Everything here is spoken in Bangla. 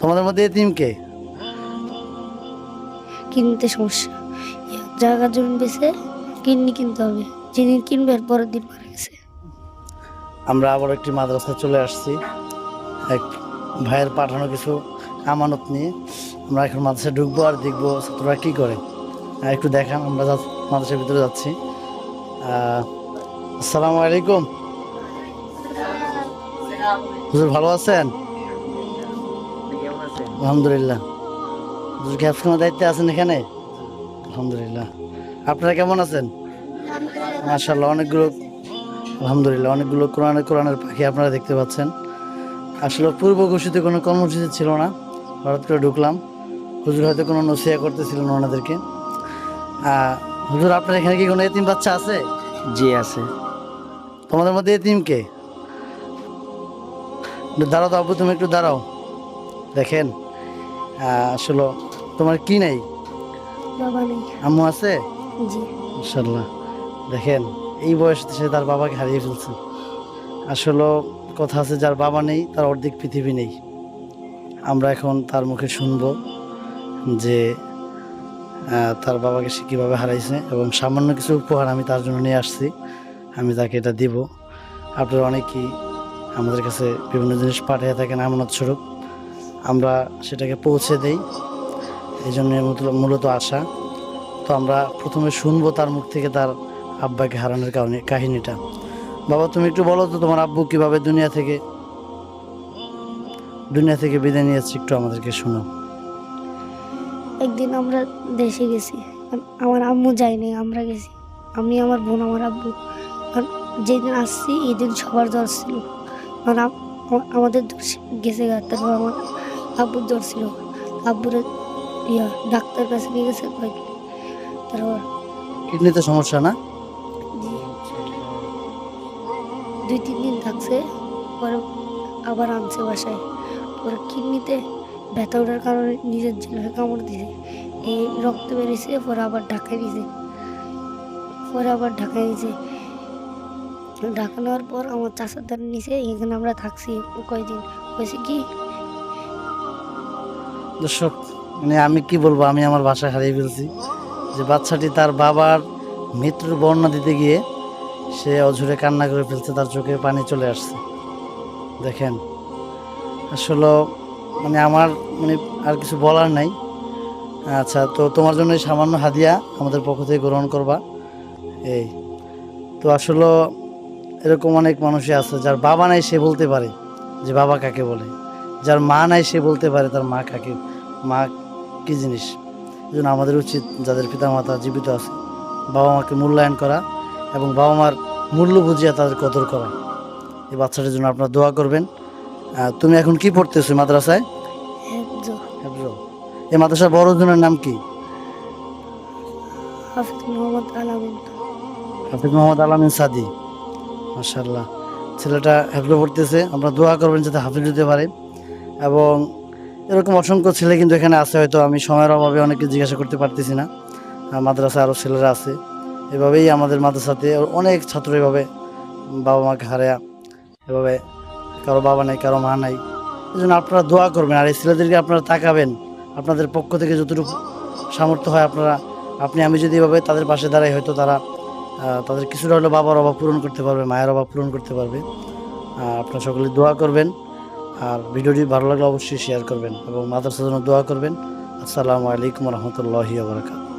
তোমাদের মধ্যে এতিম কে? কিনতে সমস্যা, জায়গা জমি বেচে কিডনি কিনতে হবে, যেদিন কিনবে এর পরের দিন মারা গেছে। আমরা আবার একটি মাদ্রাসায় চলে আসছি এক ভাইয়ের পাঠানো কিছু আমানত নিয়ে। আমরা এখন মাদ্রাসায় ঢুকবো আর দেখবো ছাত্ররা কি করে। একটু দেখান, আমরা মাদ্রাসার ভিতরে যাচ্ছি। আসসালামু আলাইকুম। হুজুর ভালো আছেন? আলহামদুলিল্লাহ। হুজুর কি আজকে আমার দায়িত্বে আছেন এখানে? আলহামদুলিল্লাহ। আপনারা কেমন আছেন? মাশাআল্লাহ, অনেকগুলো, আলহামদুলিল্লাহ, অনেকগুলো কোরআনের পাখি আপনারা দেখতে পাচ্ছেন। আসলে পূর্ব ঘোষিত কোনো কর্মসূচি ছিল না, হঠাৎ করে ঢুকলাম। হুজুর হয়তো কোনো নসিহা করতেছিলেন ওনাদেরকে। হুজুর, আপনার এখানে কি কোনো এতিম বাচ্চা আছে? জি আছে। তোমাদের মধ্যে এতিম কে? একটু দাঁড়াও তো আব্বু, তুমি একটু দাঁড়াও। দেখেন, আসলে তোমার কি নেই? বাবা নেই। আম্মু আছে? জি। মাশাআল্লাহ। দেখেন, এই বয়সে সে তার বাবাকে হারিয়ে ফেলছে। আসলে কথা আছে, যার বাবা নেই তার অর্ধেক পৃথিবী নেই। আমরা এখন তার মুখে শুনবো যে তার বাবাকে সে কীভাবে হারাইছে, এবং সামান্য কিছু উপহার আমি তার জন্য নিয়ে আসছি, আমি তাকে এটা দিব। আপনারা অনেকেই আমাদের কাছে বিভিন্ন জিনিস পাঠিয়ে থাকেন আমানত স্বরূপ, আমরা সেটাকে পৌঁছে দেই, এই জন্য মূলত আসা। তো আমরা প্রথমে শুনবো তার মুখ থেকে তার আব্বাকে হারানোর কাহিনীটা। বাবা, তুমি একটু বলো তো তোমার আব্বু কিভাবে দুনিয়া থেকে বিদায় নিয়েছে, একটু আমাদেরকে শোনো। একদিন আমরা দেশে গেছি, আমার আম্মু যায়নি, আমরা গেছি, আমি, আমার বোন, আমার আব্বু। আর যেদিন আসছি এই দিন সবার জ্বর ছিল, কারণ আমাদের গেছে গা, তারপর আমার আব্বুর জ্বর ছিল। আব্বুর ডাক্তার কাছে নিয়ে গেছে কয়েকদিন, তারপর কিডনিতে সমস্যা না? জি 2-3 দিন থাকছে, পরে আবার আনছে বাসায়। পরে কিডনিতে ব্যথা ওঠার কারণে নিজের জিভে কামড় দিয়েছে, এই রক্ত বেরিয়েছে, পরে আবার ঢাকায় দিয়েছে, ঢাকা নেওয়ার পর আমার চাচার দ্বারা নিচে এখানে আমরা থাকছি কয়দিন। হয়েছে কি, দর্শক, মানে আমি কি বলবো, আমি আমার ভাষা হারিয়ে ফেলছি। যে বাচ্চাটি তার বাবার মৃত্যুর বর্ণনা দিতে গিয়ে সে অঝরে কান্না করে ফেলছে, তার চোখে পানি চলে আসছে। দেখেন, আসলে মানে আমার মানে আর কিছু বলার নাই। আচ্ছা, তো তোমার জন্য এই সামান্য হাদিয়া আমাদের পক্ষ থেকে গ্রহণ করবা। এই তো আসলে এরকম অনেক মানুষই আছে যার বাবা নাই, সে বলতে পারে যে বাবা কাকে বলে। যার মা নাই, সে বলতে পারে তার মা কি জিনিস। এই জন্য আমাদের উচিত, যাদের পিতামাতা জীবিত আছে, বাবা মাকে মূল্যায়ন করা এবং বাবা মার মূল্য বুঝিয়ে তাদের কদর করা। এই বাচ্চাটার জন্য আপনারা দোয়া করবেন। তুমি এখন কি পড়তেছো মাদ্রাসায়? হেফজ। এই মাদ্রাসার বড় জনের নাম কি? হাফিজ মোহাম্মদ আলামিন। হাফিজ মোহাম্মদ আলামিন সাদি। মাশাআল্লাহ, ছেলেটা হেফজ পড়তেছে। আপনারা দোয়া করবেন যাতে হাফিজ হতে পারে। এবং এরকম অসংখ্য ছেলে কিন্তু এখানে আছে, হয়তো আমি সময়ের অভাবে অনেকে জিজ্ঞাসা করতে পারতেছি না। মাদ্রাসায় আরও ছেলেরা আছে, এভাবেই আমাদের মাদ্রাসাতে অনেক ছাত্র এভাবে বাবা মাকে হারায়, এভাবে কারো বাবা নাই, কারো মা নাই। এই জন্য আপনারা দোয়া করবেন, আর এই ছেলেদেরকে আপনারা তাকাবেন, আপনাদের পক্ষ থেকে যতটুকু সামর্থ্য হয় আমি যদি এভাবে তাদের পাশে দাঁড়াই, হয়তো তারা তাদের কিছুটা হলেও বাবার অভাব পূরণ করতে পারবে, মায়ের অভাব পূরণ করতে পারবে। আপনারা সকলে দোয়া করবেন, আর ভিডিওটি ভালো লাগলে অবশ্যই শেয়ার করবেন এবং মাদ্রাসার জন্য দোয়া করবেন। আসসালামু আলাইকুম রহমতুল্লাহি ওয়া বারাকাতুহু।